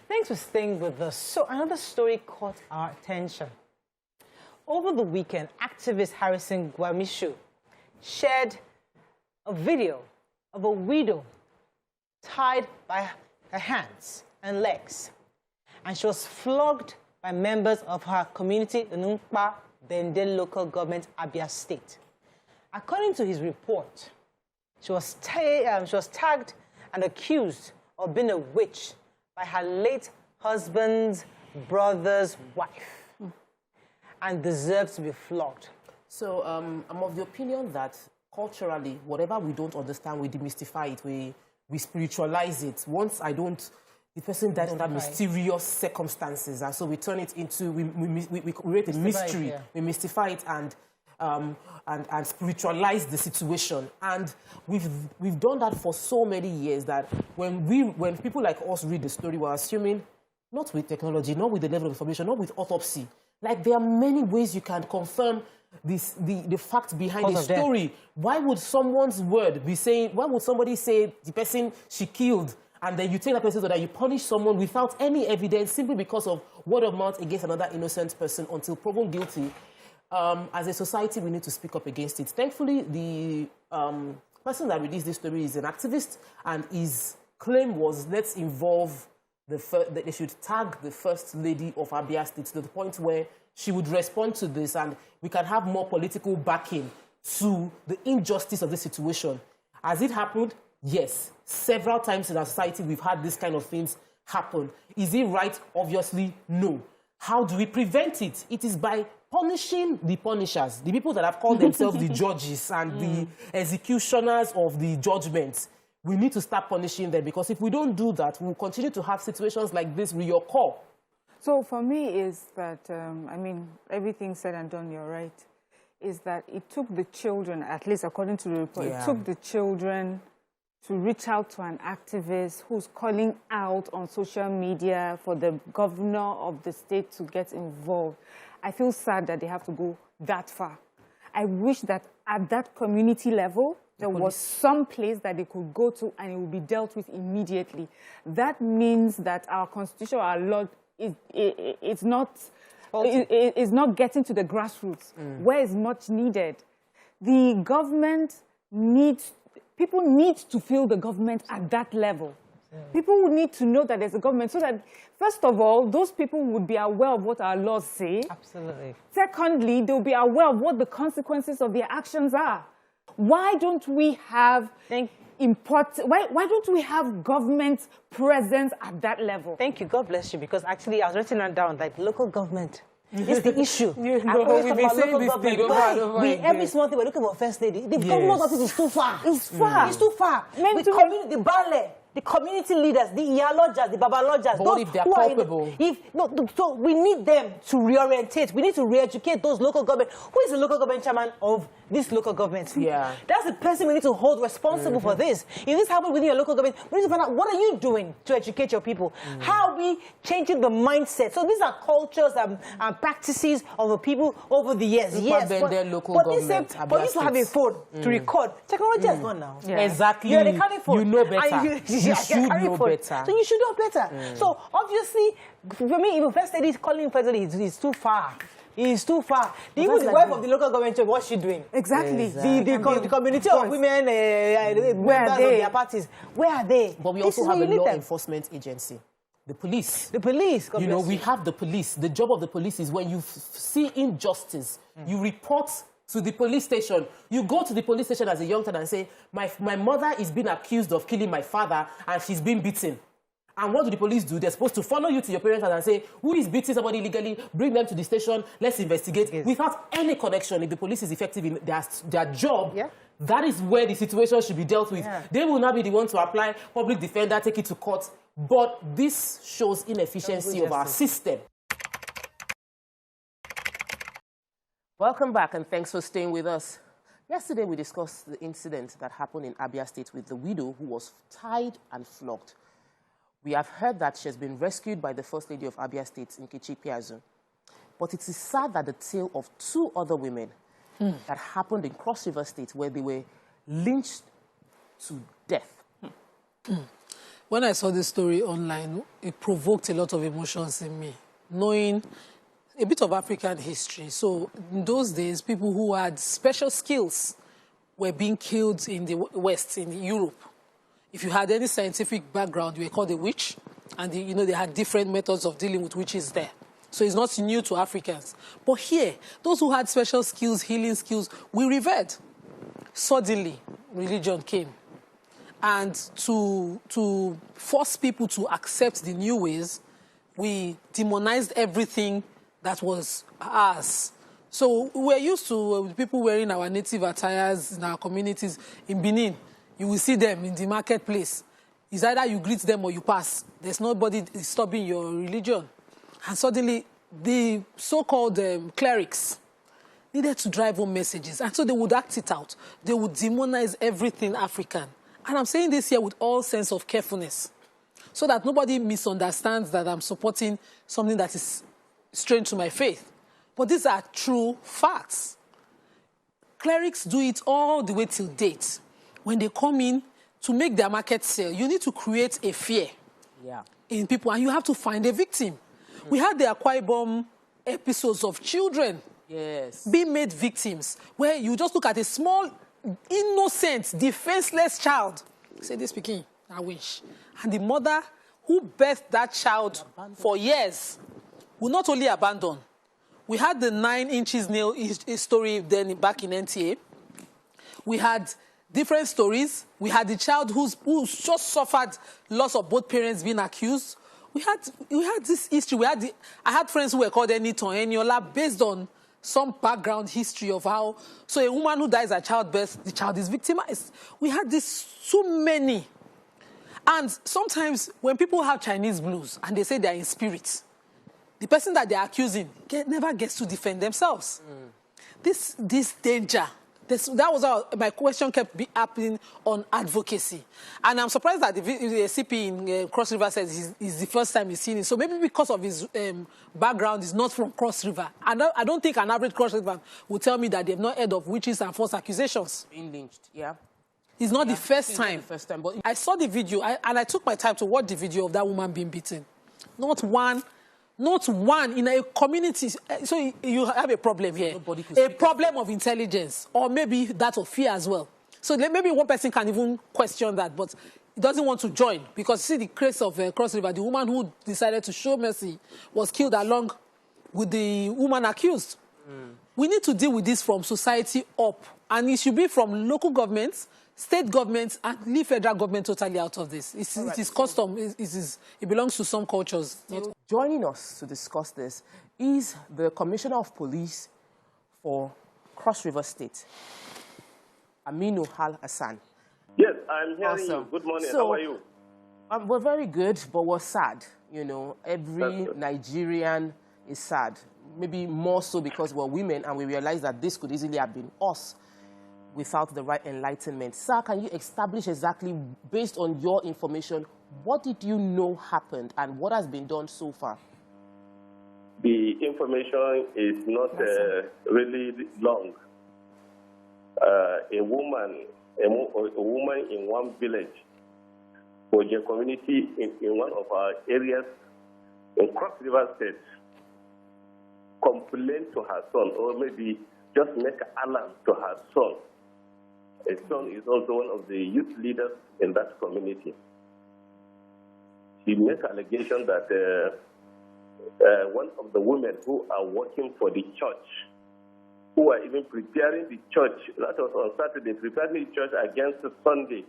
Thanks for staying with us. So another story caught our attention. Over the weekend, activist Harrison Gwamishu shared a video of a widow tied by her hands and legs, and she was flogged by members of her community in Nkpa Bende local government, Abia State. According to his report, she was tagged and accused of being a witch by her late husband's brother's wife and deserves to be flogged. So I'm of the opinion that culturally, whatever we don't understand, we demystify it, we spiritualize it. Once the person died under mysterious circumstances, and so we turn it into, we create a mystery, we mystify it and spiritualize the situation. And we've done that for so many years that when people like us read the story, we're assuming, not with technology, not with the level of information, not with autopsy. Like, there are many ways you can confirm the fact behind the story. Why would someone's word be saying, why would somebody say the person she killed, and then you take that person so that you punish someone without any evidence simply because of word of mouth against another innocent person until proven guilty? As a society, we need to speak up against it. Thankfully, the person that released this story is an activist, and his claim was, let's involve that they should tag the First Lady of Abia State to the point where she would respond to this, and we can have more political backing to the injustice of the situation. Has it happened? Yes. Several times in our society, we've had this kind of things happen. Is it right? Obviously, no. How do we prevent it? It is by punishing the punishers, the people that have called themselves the judges and the executioners of the judgments. We need to start punishing them, because if we don't do that, we'll continue to have situations like this reoccur. So for me is that, I mean, everything said and done, you're right, is that it took the children, at least according to the report, it took the children to reach out to an activist who's calling out on social media for the governor of the state to get involved. I feel sad that they have to go that far. I wish that at that community level, there was some place that they could go to and it would be dealt with immediately. That means that our constitution, our law, is not getting to the grassroots, where it's much needed. The government needs, people need to feel the government at that level. People would need to know that there's a government, so that, first of all, those people would be aware of what our laws say. Absolutely. Secondly, they'll be aware of what the consequences of their actions are. Why don't we have why don't we have government presence at that level? Thank you. God bless you. Because actually, I was writing that down, like local government. It's the issue. We've been saying this thing over every small thing, we're looking for First Lady. The government office is too far. It's far. It's too far. The ballet, the community leaders, the Iyalojas, the Babalojas. But what if they're culpable? So we need them to reorientate. We need to re-educate those local government. Who is the local government chairman of this local government? Yeah. That's the person we need to hold responsible for this. If this happens within your local government, we need to find out, what are you doing to educate your people? How are we changing the mindset? So these are cultures and practices of the people over the years. But you used to have a phone to record. Technology has gone now. Yeah. Exactly. You're the carry phone. You know better. You should know better. So you should know better. So obviously, for me, if First Lady is calling First Lady, it's too far. It's too far. Even the wife of the local government, what's she doing? Exactly. The community of women, members of their parties, where are they? But we also have a law enforcement agency. The police. The police. You know, we have the police. The job of the police is when you see injustice, you report to the police station. You go to the police station as a young child and say, my mother is being accused of killing my father and she's been beaten. And what do the police do? They're supposed to follow you to your parents' house and say, who is beating somebody illegally? Bring them to the station. Let's investigate. Without any connection, if the police is effective in their job, that is where the situation should be dealt with. They will not be the ones to apply public defender, take it to court. But this shows inefficiency of our system. Welcome back, and thanks for staying with us. Yesterday, we discussed the incident that happened in Abia State with the widow who was tied and flogged. We have heard that she has been rescued by the First Lady of Abia State, Nkechi Piazu. But it is sad that the tale of two other women that happened in Cross River State, where they were lynched to death. When I saw this story online, it provoked a lot of emotions in me, knowing a bit of African history. So in those days, people who had special skills were being killed in the West, in Europe. If you had any scientific background, you were called a witch, and they had different methods of dealing with witches there. So it's not new to Africans. But here, those who had special skills, healing skills, we revered. Suddenly, religion came. And to force people to accept the new ways, we demonized everything that was ours. So we're used to people wearing our native attires in our communities. In Benin, you will see them in the marketplace. It's either you greet them or you pass. There's nobody disturbing your religion. And suddenly, the so-called clerics needed to drive home messages. And so they would act it out. They would demonize everything African. And I'm saying this here with all sense of carefulness, so that nobody misunderstands that I'm supporting something that is strange to my faith. But these are true facts. Clerics do it all the way till date. When they come in to make their market sell, you need to create a fear in people, and you have to find a victim. We had the Akwa Ibom episodes of children being made victims, where you just look at a small, innocent, defenseless child. Say this speaking, I wish. And the mother who birthed that child for years will not only abandon. We had the 9 inches nail story then back in NTA. We had different stories. We had the child who just suffered loss of both parents being accused. We had this history. I had friends who were called Eniton, Eniola, based on some background history of how. So a woman who dies at childbirth, the child is victimized. We had this so many. And sometimes when people have Chinese blues and they say they're in spirit, the person that they're accusing never gets to defend themselves. This danger. That was how my question kept happening on advocacy. And I'm surprised that the CP in Cross River says it's the first time he's seen it. So maybe because of his background, he's not from Cross River. I don't think an average Cross River will tell me that they've not heard of witches and false accusations. Being lynched, yeah. It's not the first time. Not the first time, but I saw the video, and I took my time to watch the video of that woman being beaten. Not one in a community. So you have a problem here. A problem of intelligence, or maybe that of fear as well. So maybe one person can even question that, but he doesn't want to join. Because see the case of Cross River, the woman who decided to show mercy was killed along with the woman accused. We need to deal with this from society up. And it should be from local governments, state governments, and leave federal government totally out of this. It is custom. It belongs to some cultures. Joining us to discuss this is the Commissioner of Police for Cross River State, Aminu Al-Hassan. Yes, I'm hearing you. Good morning. How are you? We're very good, but we're sad. You know, every Nigerian is sad. Maybe more so because we're women and we realize that this could easily have been us without the right enlightenment. Sir, can you establish exactly, based on your information, what did you know happened and what has been done so far? The information is not really long. A woman in one village, Oje community in one of our areas in Cross River State, complained to her son, or maybe just make alarm to her son. His son is also one of the youth leaders in that community. She makes allegation that one of the women who are working for the church, who are even preparing the church, that was on Saturday, preparing the church against Sunday,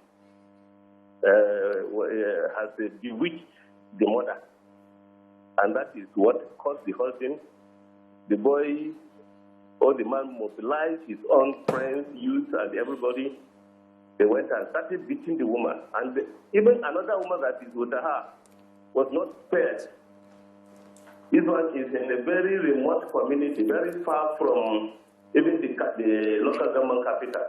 has bewitched the mother. And that is what caused the whole thing. The boy or the man mobilized his own friends, youth, and everybody. They went and started beating the woman. And even another woman that is with her was not spared. This one is in a very remote community, very far from even the local government capital.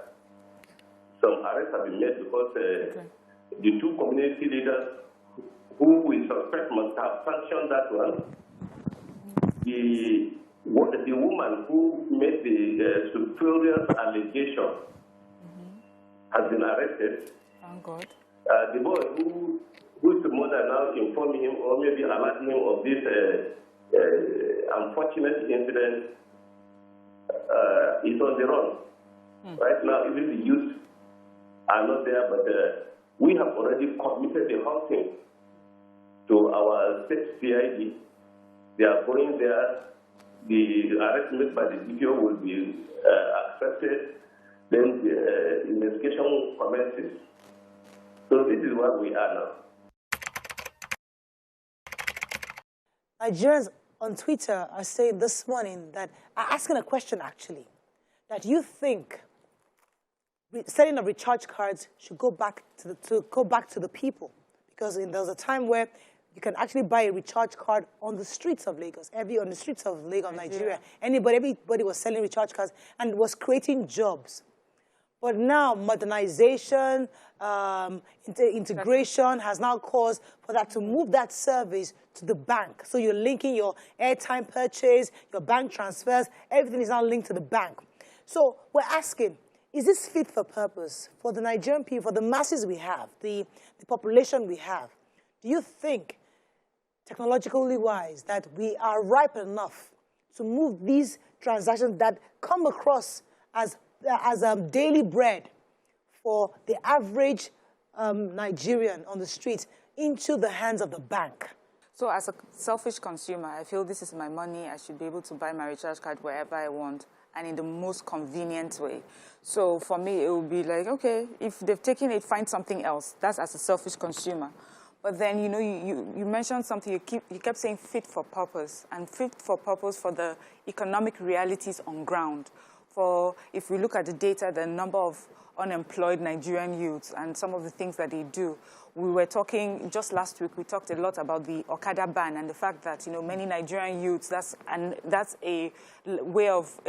Some arrests have been made because the two community leaders who we suspect must have sanctioned that one. The woman who made the superior allegation has been arrested. Thank God. The boy who whose mother now informed him or maybe alerted him of this unfortunate incident is on the run. Right now, even the youth are not there, but we have already committed the whole thing to our state CID. They are going there. The arrest made by the DPO will be accepted. Then the investigation commences. So this is where we are now. Nigerians on Twitter are saying this morning that, are asking a question actually, that you think selling of recharge cards should go back to the people, because there was a time where you can actually buy a recharge card on the streets of Lagos, Nigeria. Everybody was selling recharge cards and was creating jobs. But now modernization, integration has now caused for that to move that service to the bank. So you're linking your airtime purchase, your bank transfers, everything is now linked to the bank. So we're asking, is this fit for purpose for the Nigerian people, for the masses we have, the population we have? Do you think, technologically wise, that we are ripe enough to move these transactions that come across as daily bread for the average Nigerian on the street into the hands of the bank? So as a selfish consumer, I feel this is my money. I should be able to buy my recharge card wherever I want and in the most convenient way. So for me, it would be like, okay, if they've taken it, find something else. That's as a selfish consumer. But then, you know, you mentioned something, you kept saying fit for purpose, and fit for purpose for the economic realities on ground. For, if we look at the data, the number of unemployed Nigerian youths and some of the things that they do. We were talking, just last week, we talked a lot about the Okada ban and the fact that, you know, many Nigerian youths, that's a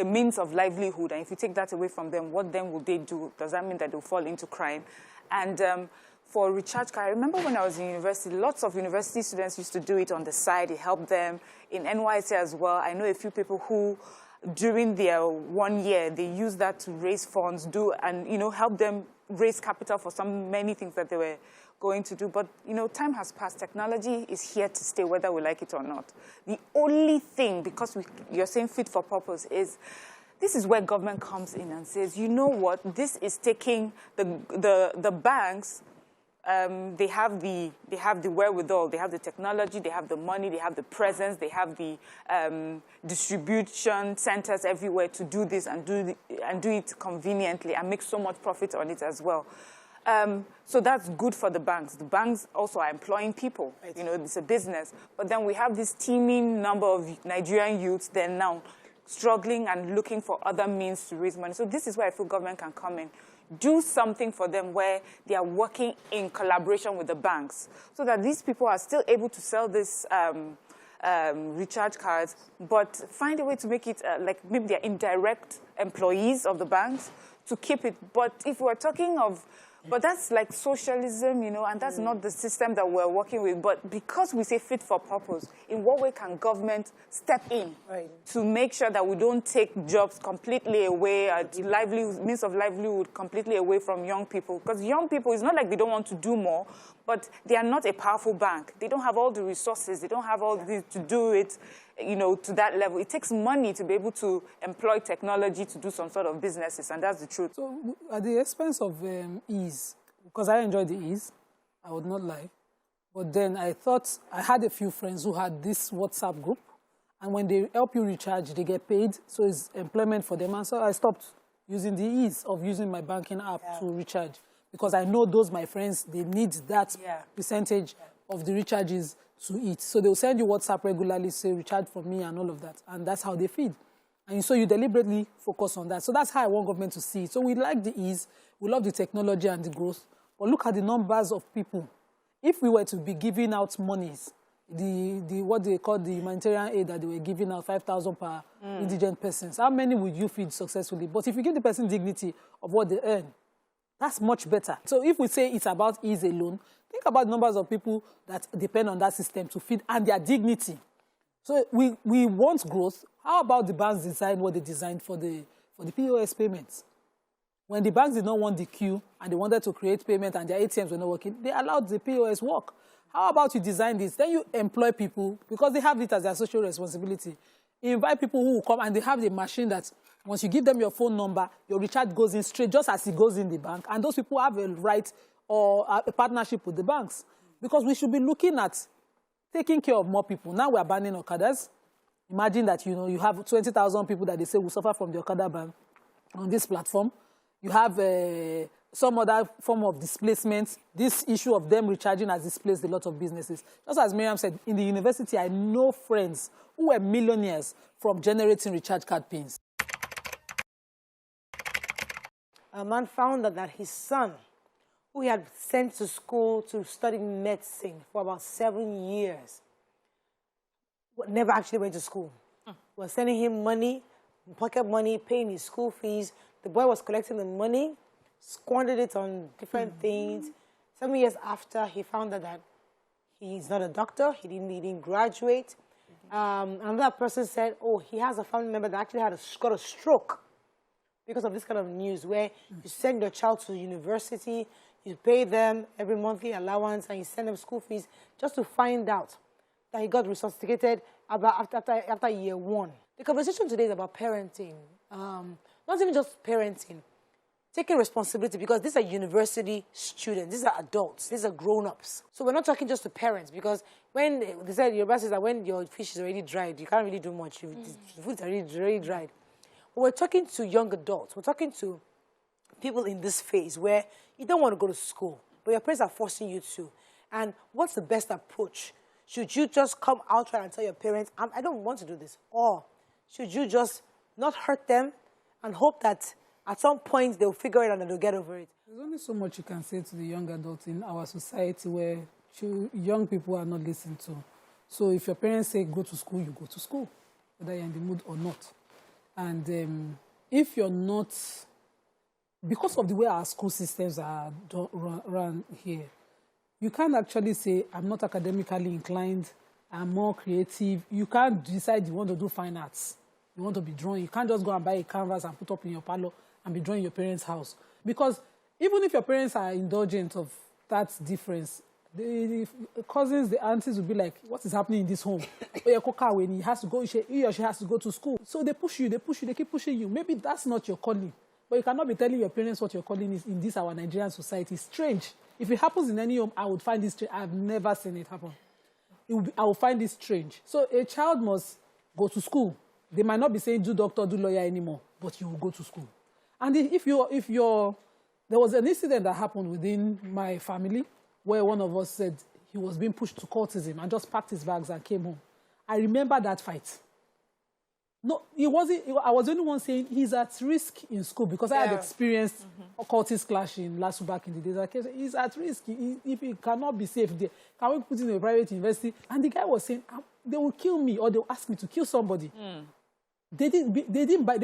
means of livelihood. And if you take that away from them, what then will they do? Does that mean that they'll fall into crime? And for recharge card, I remember when I was in university, lots of university students used to do it on the side. It helped them. In NYSC as well, I know a few people who, during their 1 year, they use that to raise funds, and, you know, help them raise capital for many things that they were going to do. But, you know, time has passed. Technology is here to stay, whether we like it or not. The only thing, because you're saying fit for purpose, is this is where government comes in and says, you know what, this is taking the banks. They have the wherewithal, they have the technology, they have the money, they have the presence, they have the distribution centers everywhere to do this and do it conveniently and make so much profit on it as well. So that's good for the banks. The banks also are employing people. Right. You know, it's a business. But then we have this teeming number of Nigerian youths then now struggling and looking for other means to raise money. So this is where I feel government can come in. Do something for them where they are working in collaboration with the banks so that these people are still able to sell this recharge cards, but find a way to make it like maybe they're indirect employees of the banks to keep it. But if we're talking of, but that's like socialism, you know, and that's not the system that we're working with. But because we say fit for purpose, in what way can government step in to make sure that we don't take jobs completely away, means of livelihood completely away from young people? Because young people, it's not like they don't want to do more, but they are not a powerful bank. They don't have all the resources. They don't have all the to do it, you know, to that level. It takes money to be able to employ technology to do some sort of businesses, and that's the truth. So at the expense of ease, because I enjoy the ease, I would not lie, but then I thought, I had a few friends who had this WhatsApp group, and when they help you recharge, they get paid, so it's employment for them. And so I stopped using the ease of using my banking app to recharge, because I know those, my friends, they need that percentage of the recharges to eat. So they'll send you WhatsApp regularly, say, recharge for me and all of that. And that's how they feed. And so you deliberately focus on that. So that's how I want government to see it. So we like the ease, we love the technology and the growth, but look at the numbers of people. If we were to be giving out monies, what they call the humanitarian aid that they were giving out, 5,000 per indigent persons, how many would you feed successfully? But if you give the person dignity of what they earn, that's much better. So if we say it's about ease alone, think about numbers of people that depend on that system to feed and their dignity. So we want growth. How about the banks design what they designed for the POS payments? When the banks did not want the queue and they wanted to create payment and their ATMs were not working, they allowed the POS work. How about you design this? Then you employ people, because they have it as their social responsibility. You invite people who will come, and they have the machine that once you give them your phone number, your recharge goes in straight, just as it goes in the bank. And those people have a right or a partnership with the banks. Because we should be looking at taking care of more people. Now we are banning Okadas. Imagine that, you have 20,000 people that they say will suffer from the Okada ban on this platform. You have some other form of displacement. This issue of them recharging has displaced a lot of businesses. Just as Miriam said, in the university, I know friends who were millionaires from generating recharge card pins. A man found out that his son, who he had sent to school to study medicine for about 7 years, never actually went to school. Was sending him money, pocket money, paying his school fees. The boy was collecting the money, squandered it on different things. 7 years after, he found out that he's not a doctor, he didn't graduate. Another person said, oh, he has a family member that actually got a stroke because of this kind of news, where you send your child to university, you pay them every monthly allowance, and you send them school fees just to find out that he got resuscitated after year 1. The conversation today is about parenting. Not even just parenting, taking responsibility, because these are university students, these are adults, these are grown-ups. So we're not talking just to parents, because when they said, your says that when your fish is already dried, you can't really do much. The food is already dried. But we're talking to young adults. We're talking to people in this phase where you don't want to go to school, but your parents are forcing you to. And what's the best approach? Should you just come out and tell your parents, I don't want to do this? Or should you just not hurt them and hope that at some point they'll figure it out and they'll get over it? There's only so much you can say to the young adults in our society where young people are not listened to. So if your parents say go to school, you go to school, whether you're in the mood or not. And if you're not, because of the way our school systems are run here, you can't actually say, I'm not academically inclined, I'm more creative. You can't decide you want to do fine arts. You want to be drawing. You can't just go and buy a canvas and put up in your parlor and be drawing your parents' house. Because even if your parents are indulgent of that difference, the cousins, the aunties will be like, what is happening in this home? When he has to go, he or she has to go to school. So they push you, they keep pushing you. Maybe that's not your calling. But you cannot be telling your parents what your calling is in this, our Nigerian society. It's strange. If it happens in any home, I would find this strange. I've never seen it happen. I will find this strange. So a child must go to school. They might not be saying do doctor, do lawyer anymore, but you will go to school. And there was an incident that happened within my family where one of us said he was being pushed to courtism and just packed his bags and came home. I remember that fight. No, I was the only one saying he's at risk in school because I had experienced a cultist clash in Lasu back in the days. Like, he's at risk. If he cannot be safe there, can we put him in a private university? And the guy was saying, they will kill me or they will ask me to kill somebody. They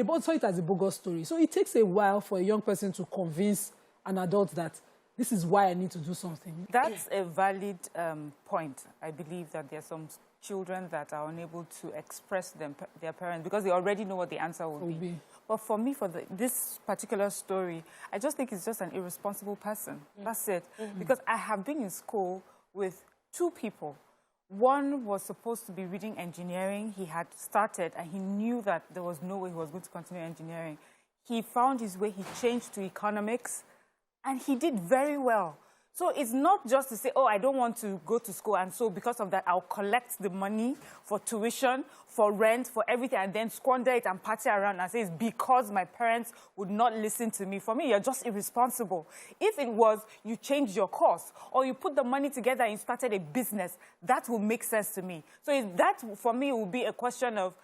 both saw it as a bogus story. So it takes a while for a young person to convince an adult that this is why I need to do something. That's a valid point. I believe that there are some children that are unable to express their parents because they already know what the answer will be. But for me, for this particular story, I just think it's just an irresponsible person. That's it. Because I have been in school with 2 people. One was supposed to be reading engineering. He had started and he knew that there was no way he was going to continue engineering. He found his way, he changed to economics, and he did very well. So it's not just to say, oh, I don't want to go to school, and so because of that, I'll collect the money for tuition, for rent, for everything, and then squander it and party around and say it's because my parents would not listen to me. For me, you're just irresponsible. If it was you changed your course or you put the money together and you started a business, that will make sense to me. So that, for me, will be a question of,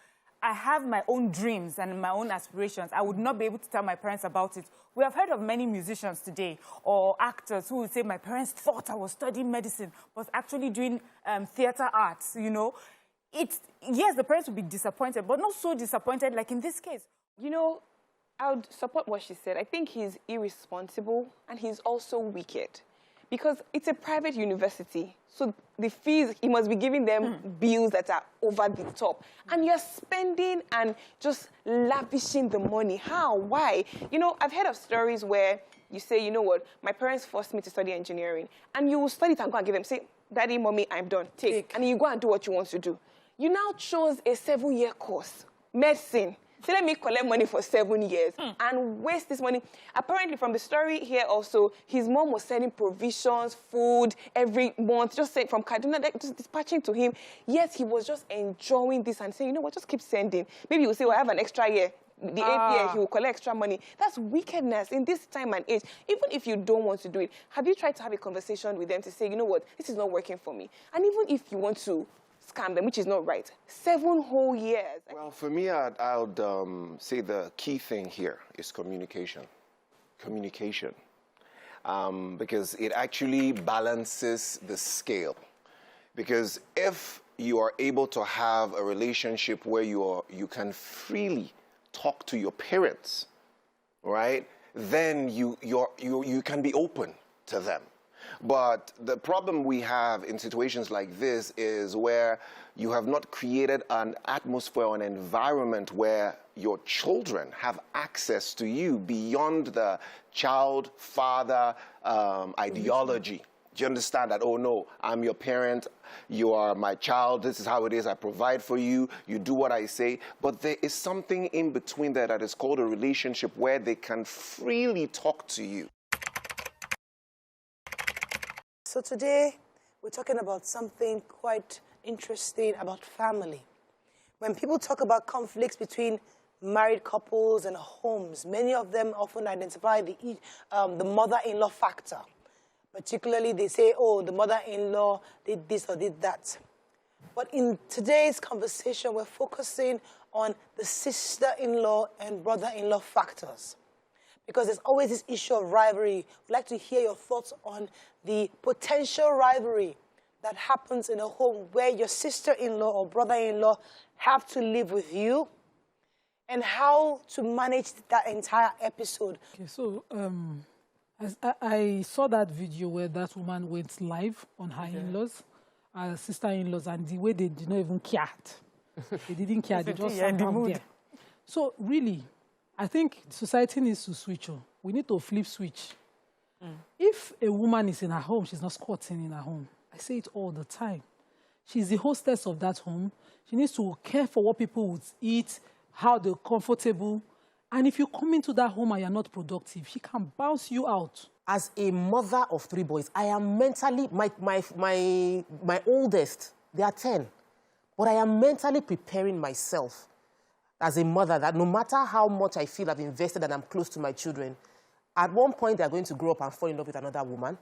I have my own dreams and my own aspirations. I would not be able to tell my parents about it. We have heard of many musicians today or actors who would say, my parents thought I was studying medicine, but actually doing theater arts, you know. Yes, the parents would be disappointed, but not so disappointed like in this case. You know, I would support what she said. I think he's irresponsible and he's also wicked because it's a private university. So the fees, he must be giving them bills that are over the top. And you're spending and just lavishing the money. How? Why? You know, I've heard of stories where you say, you know what, my parents forced me to study engineering. And you will study it and go and give them, say, Daddy, mommy, I'm done. Take. And you go and do what you want to do. You now chose a 7-year course, medicine. So let me collect money for 7 years and waste this money. Apparently, from the story here also, his mom was sending provisions, food every month, just say, from Kaduna, just dispatching to him. Yes, he was just enjoying this and saying, you know what, just keep sending. Maybe he will say, well, I have an extra year. The 8th year, he will collect extra money. That's wickedness in this time and age. Even if you don't want to do it, have you tried to have a conversation with them to say, you know what, this is not working for me? And even if you want to scam them, which is not right, 7 whole years. Well, for me, I would say the key thing here is communication. Communication. Because it actually balances the scale. Because if you are able to have a relationship where you can freely talk to your parents, right, then you can be open to them. But the problem we have in situations like this is where you have not created an atmosphere or an environment where your children have access to you beyond the child-father ideology. Do you understand that, oh no, I'm your parent, you are my child, this is how it is, I provide for you, you do what I say. But there is something in between there that is called a relationship where they can freely talk to you. So today, we're talking about something quite interesting about family. When people talk about conflicts between married couples and homes, many of them often identify the mother-in-law factor. Particularly, they say, oh, the mother-in-law did this or did that. But in today's conversation, we're focusing on the sister-in-law and brother-in-law factors. Because there's always this issue of rivalry. We'd like to hear your thoughts on the potential rivalry that happens in a home where your sister-in-law or brother-in-law have to live with you, and how to manage that entire episode. Okay, so I saw that video where that woman went live on her in-laws, her sister-in-laws, and the way they did not even care. They didn't care, they just sat down there. So really, I think society needs to switch on. We need to flip switch. If a woman is in her home, she's not squatting in her home. I say it all the time. She's the hostess of that home. She needs to care for what people would eat, how they're comfortable. And if you come into that home and you're not productive, she can bounce you out. As a mother of 3 boys, I am mentally, my oldest, they are 10. But I am mentally preparing myself as a mother that no matter how much I feel I've invested and I'm close to my children, at one point they're going to grow up and fall in love with another woman,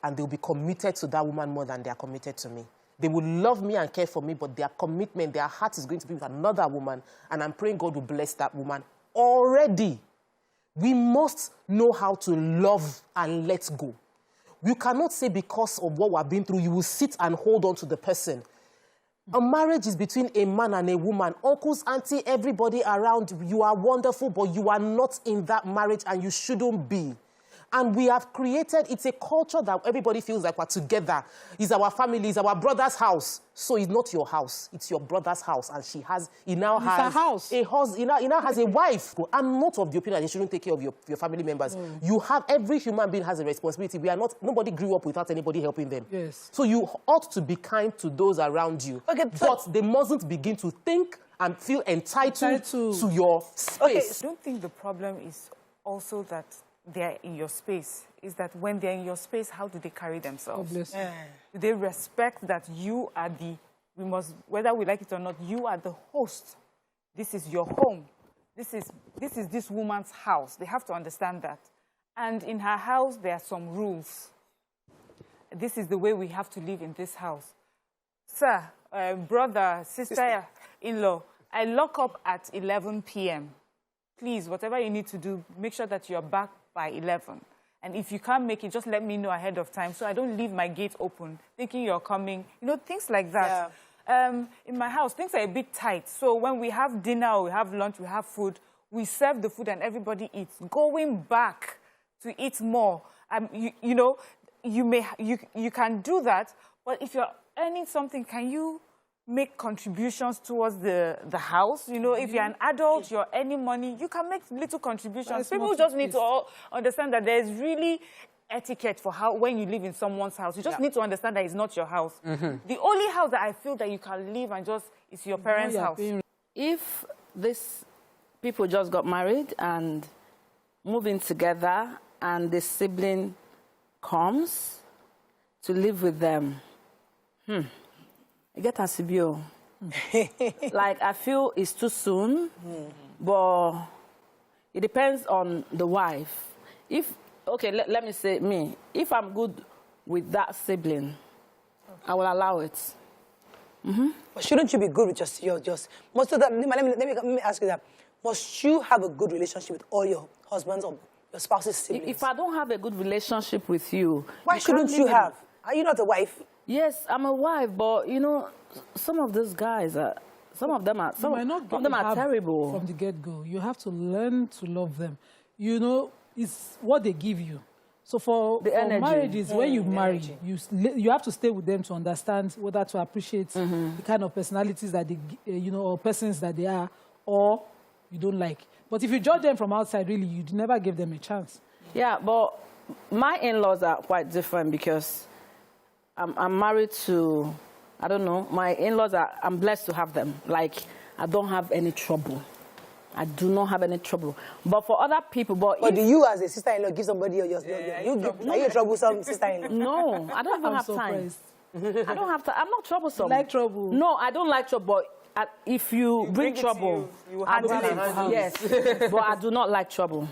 and they'll be committed to that woman more than they are committed to me. They will love me and care for me, but their commitment, their heart is going to be with another woman, and I'm praying God will bless that woman. Already, we must know how to love and let go. You cannot say because of what we've been through, you will sit and hold on to the person. A marriage is between a man and a woman. Uncles, auntie, everybody around, you are wonderful, but you are not in that marriage and you shouldn't be. And we have created, it's a culture that everybody feels like we're together. It's our family, it's our brother's house. So it's not your house, it's your brother's house. And he now has a house. He now has a wife. I'm not of the opinion that you shouldn't take care of your family members. You have, every human being has a responsibility. Nobody grew up without anybody helping them. Yes. So you ought to be kind to those around you. Okay, but they mustn't begin to think and feel entitled to your space. Okay. I don't think the problem is also that they're in your space. Is that when they're in your space, how do they carry themselves? Do they respect that you are whether we like it or not, you are the host. This is your home. This is this woman's house. They have to understand that. And in her house, there are some rules. This is the way we have to live in this house. Sir, brother, sister-in-law, I lock up at 11 p.m. Please, whatever you need to do, make sure that you're back by 11. And if you can't make it, just let me know ahead of time so I don't leave my gate open thinking you're coming. You know, things like that. Yeah. In my house, things are a bit tight. So when we have dinner or we have lunch, we have food, we serve the food and everybody eats. Going back to eat more, you know, you can do that, but if you're earning something, can you make contributions towards the house? You know, if you're an adult, you're earning money, you can make little contributions. People just need to all understand that there's really etiquette for how when you live in someone's house. You just need to understand that it's not your house. The only house that I feel that you can live and just is your parents' house. If these people just got married and moving together and the sibling comes to live with them, I get a CBO. Like, I feel it's too soon, but it depends on the wife. If, okay, let me say me. If I'm good with that sibling, I will allow it. But shouldn't you be good with just most of them? Let me ask you that. Must you have a good relationship with all your husbands or your spouse's siblings? If I don't have a good relationship with you, why shouldn't you have? Are you not a wife? Yes, I'm a wife, but you know, some of those guys are. Some of them are terrible. From the get-go, you have to learn to love them. You know, it's what they give you. So for marriages, when you marry, you have to stay with them to understand whether to appreciate the kind of personalities that they, you know, or persons that they are, or you don't like. But if you judge them from outside, really, you'd never give them a chance. Yeah, but my in-laws are quite different because I'm married to, I don't know, my in-laws I'm blessed to have them. Like, I don't have any trouble. I do not have any trouble. But for other people, but do you as a sister-in-law give somebody your are you a troublesome sister-in-law? No, I don't even have time. I don't have time. I'm not troublesome. You like trouble? No, I don't like trouble. But if you bring trouble, you handle it. Yes, but I do not like trouble.